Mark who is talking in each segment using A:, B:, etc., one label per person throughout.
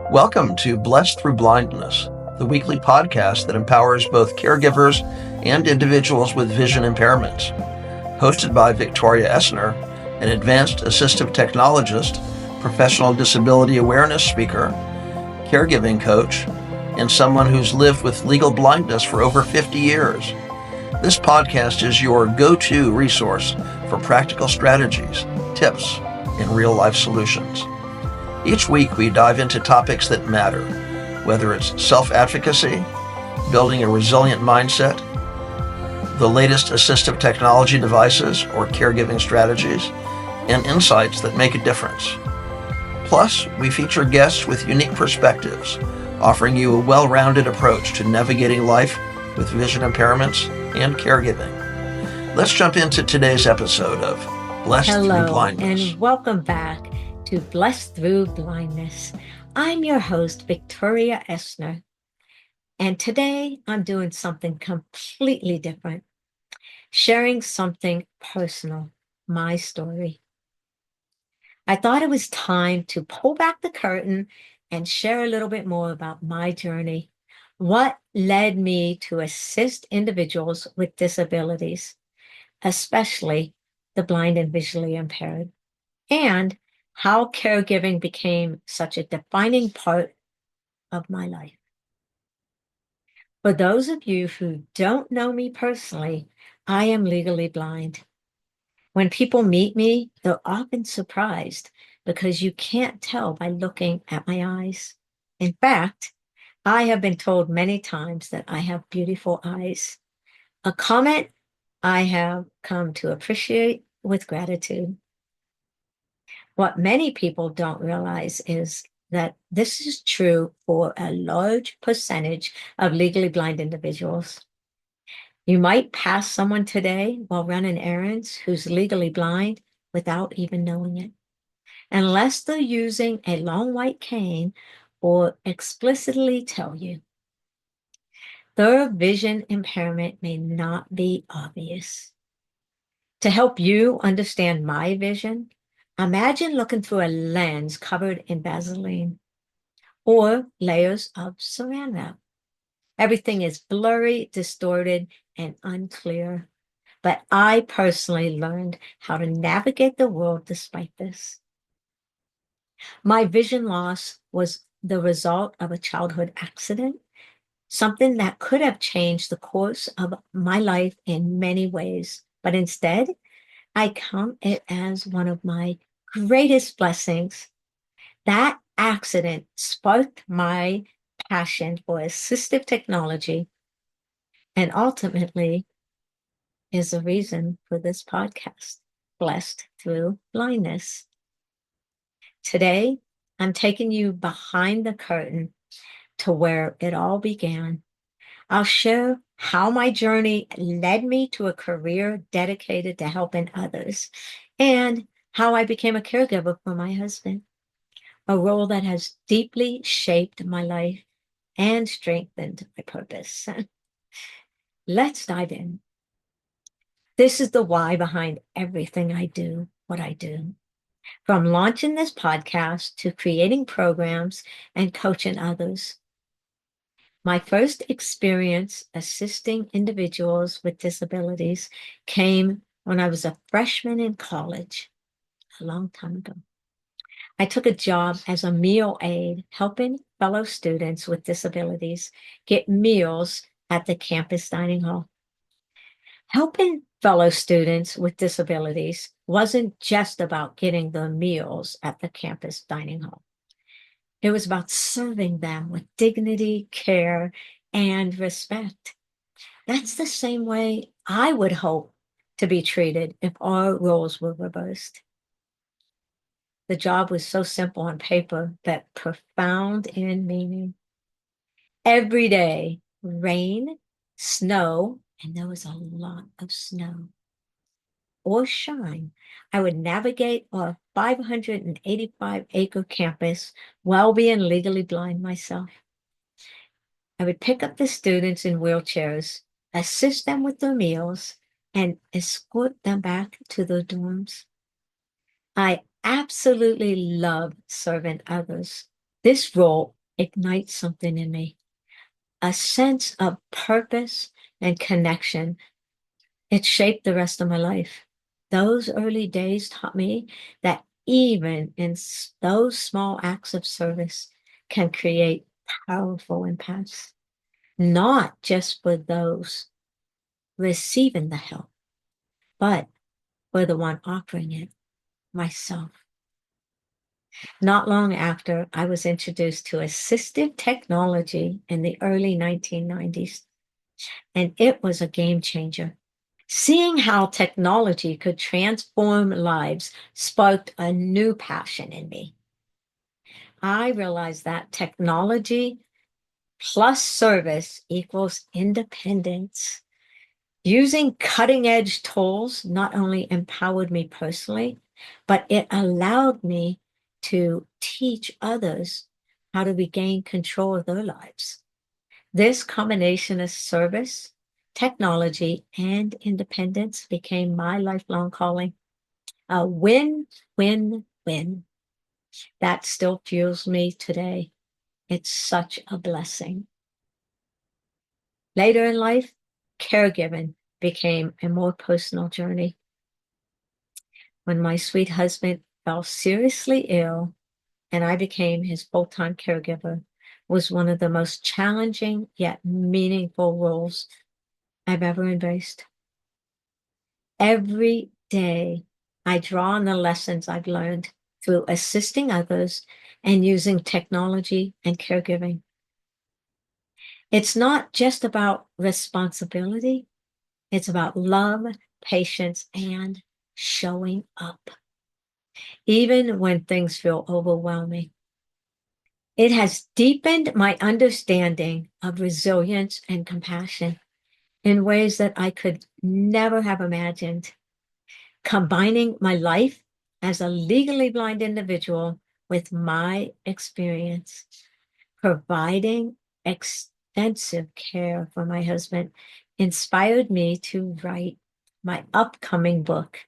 A: Welcome to Blessed Through Blindness, the weekly podcast that empowers both caregivers and individuals with vision impairments. Hosted by Victoria Essner, an advanced assistive technologist, professional disability awareness speaker, caregiving coach, and someone who's lived with legal blindness for over 50 years. This podcast is your go-to resource for practical strategies, tips, and real-life solutions. Each week, we dive into topics that matter, whether it's self-advocacy, building a resilient mindset, the latest assistive technology devices or caregiving strategies, and insights that make a difference. Plus, we feature guests with unique perspectives, offering you a well-rounded approach to navigating life with vision impairments and caregiving. Let's jump into today's episode of Blessed Through Blindness.
B: And welcome back to Blessed Through Blindness. I'm your host, Victoria Essner, and today I'm doing something completely different, sharing something personal, my story. I thought it was time to pull back the curtain and share a little bit more about my journey, what led me to assist individuals with disabilities, especially the blind and visually impaired, and how caregiving became such a defining part of my life. For those of you who don't know me personally, I am legally blind. When people meet me, they're often surprised because you can't tell by looking at my eyes. In fact, I have been told many times that I have beautiful eyes, a comment I have come to appreciate with gratitude. What many people don't realize is that this is true for a large percentage of legally blind individuals. You might pass someone today while running errands who's legally blind without even knowing it, unless they're using a long white cane or explicitly tell you. Their vision impairment may not be obvious. To help you understand my vision, imagine looking through a lens covered in Vaseline or layers of saran wrap. Everything is blurry, distorted, and unclear. But I personally learned how to navigate the world despite this. My vision loss was the result of a childhood accident, something that could have changed the course of my life in many ways. But instead, I count it as one of my greatest blessings. That accident sparked my passion for assistive technology and ultimately is the reason for this podcast, Blessed Through Blindness. Today, I'm taking you behind the curtain to where it all began. I'll share how my journey led me to a career dedicated to helping others and how I became a caregiver for my husband, a role that has deeply shaped my life and strengthened my purpose. Let's dive in. This is the why behind everything I do, what I do. From launching this podcast to creating programs and coaching others. My first experience assisting individuals with disabilities came when I was a freshman in college, a long time ago. I took a job as a meal aide, helping fellow students with disabilities get meals at the campus dining hall. Helping fellow students with disabilities wasn't just about getting the meals at the campus dining hall. It was about serving them with dignity, care, and respect. That's the same way I would hope to be treated if our roles were reversed. The job was so simple on paper, but profound in meaning. Every day, rain, snow, and there was a lot of snow, or shine, I would navigate a 585-acre campus while being legally blind myself. I would pick up the students in wheelchairs, assist them with their meals, and escort them back to their dorms. I absolutely love serving others. This role ignite something in me, a sense of purpose and connection. It shaped the rest of my life. Those early days taught me that even in those small acts of service can create powerful impacts, not just for those receiving the help, but for the one offering it, myself. Not long after, I was introduced to assistive technology in the early 1990s, and it was a game changer. Seeing how technology could transform lives sparked a new passion in me. I realized that technology plus service equals independence. Using cutting edge tools not only empowered me personally, but it allowed me to teach others how to regain control of their lives. This combination of service, technology, and independence became my lifelong calling. A win, win, win. That still fuels me today. It's such a blessing. Later in life, caregiving became a more personal journey. When my sweet husband fell seriously ill and I became his full-time caregiver, was one of the most challenging yet meaningful roles I've ever embraced. Every day, I draw on the lessons I've learned through assisting others and using technology and caregiving. It's not just about responsibility, it's about love, patience, and showing up, even when things feel overwhelming. It has deepened my understanding of resilience and compassion in ways that I could never have imagined. Combining my life as a legally blind individual with my experience, providing extensive care for my husband, inspired me to write my upcoming book,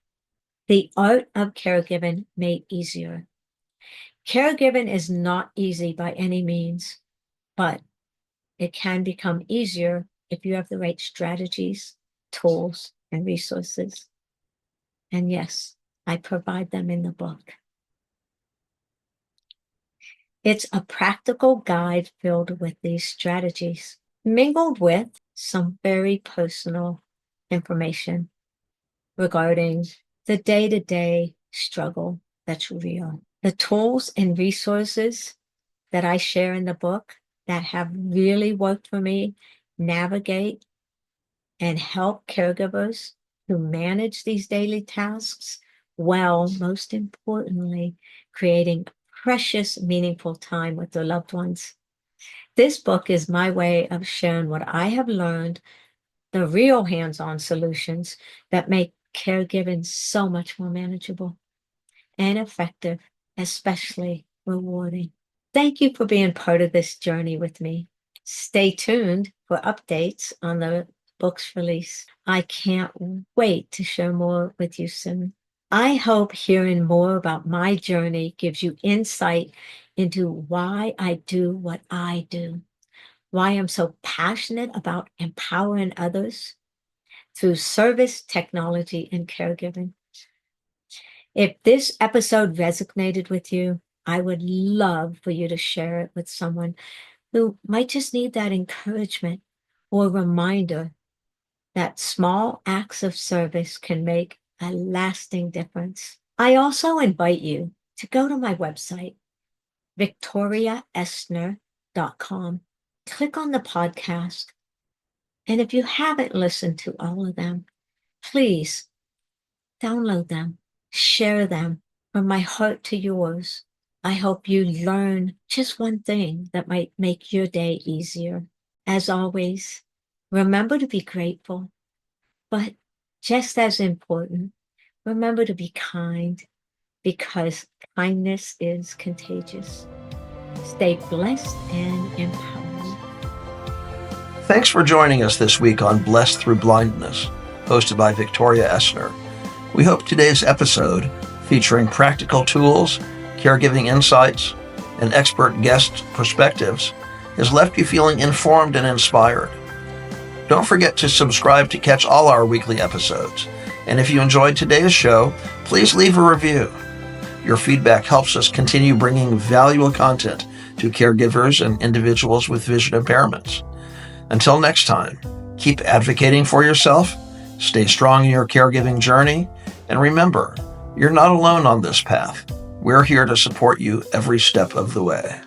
B: The Art of Caregiving Made Easier. Caregiving is not easy by any means, but it can become easier if you have the right strategies, tools, and resources. And yes, I provide them in the book. It's a practical guide filled with these strategies, mingled with some very personal information regarding the day-to-day struggle that's real. The tools and resources that I share in the book that have really worked for me navigate and help caregivers to manage these daily tasks while, most importantly, creating precious, meaningful time with their loved ones. This book is my way of sharing what I have learned, the real hands-on solutions that make caregiving so much more manageable and effective, especially rewarding. Thank you for being part of this journey with me. Stay tuned for updates on the book's release. I can't wait to share more with you soon. I hope hearing more about my journey gives you insight into why I do what I do, why I'm so passionate about empowering others through service, technology, and caregiving. If this episode resonated with you, I would love for you to share it with someone who might just need that encouragement or reminder that small acts of service can make a lasting difference. I also invite you to go to my website, victoriaessner.com. Click on the podcast. And if you haven't listened to all of them, please download them, share them. From my heart to yours, I hope you learn just one thing that might make your day easier. As always, remember to be grateful, but just as important, remember to be kind, because kindness is contagious. Stay blessed and empowered.
A: Thanks for joining us this week on Blessed Through Blindness, hosted by Victoria Essner. We hope today's episode, featuring practical tools, caregiving insights, and expert guest perspectives has left you feeling informed and inspired. Don't forget to subscribe to catch all our weekly episodes. And if you enjoyed today's show, please leave a review. Your feedback helps us continue bringing valuable content to caregivers and individuals with vision impairments. Until next time, keep advocating for yourself, stay strong in your caregiving journey, and remember, you're not alone on this path. We're here to support you every step of the way.